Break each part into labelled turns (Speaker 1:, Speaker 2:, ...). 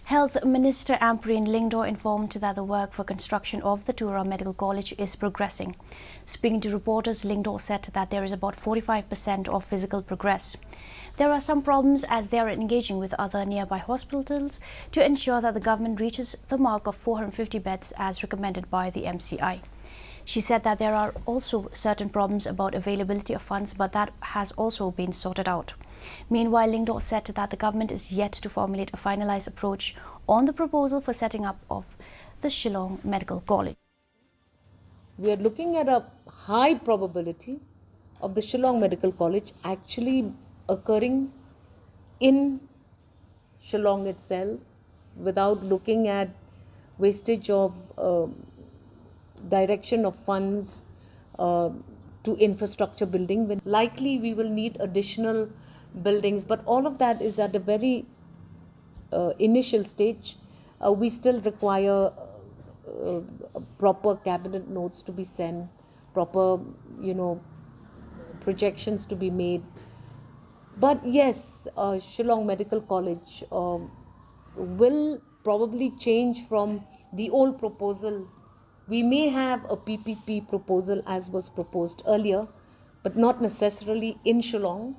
Speaker 1: Health Minister Ampreen Lyngdoh informed that the work for construction of the Tura Medical College is progressing. Speaking to reporters, Lyngdoh said that there is about 45% of physical progress. There are some problems as they are engaging with other nearby hospitals to ensure that the government reaches the mark of 450 beds as recommended by the MCI. She said that there are also certain problems about availability of funds, but that has also been sorted out. Meanwhile, Lyngdoh said that the government is yet to formulate a finalized approach on the proposal for setting up of the Shillong Medical College.
Speaker 2: We are looking at a high probability of the Shillong Medical College actually occurring in Shillong itself without looking at wastage of direction of funds to infrastructure building. When likely we will need additional buildings, but all of that is at a very initial stage. We still require proper cabinet notes to be sent, proper projections to be made. But yes, Shillong Medical College will probably change from the old proposal. We may have a PPP proposal as was proposed earlier, but not necessarily in Shillong,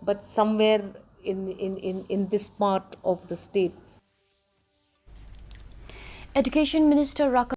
Speaker 2: but somewhere in this part of the state.
Speaker 1: Education Minister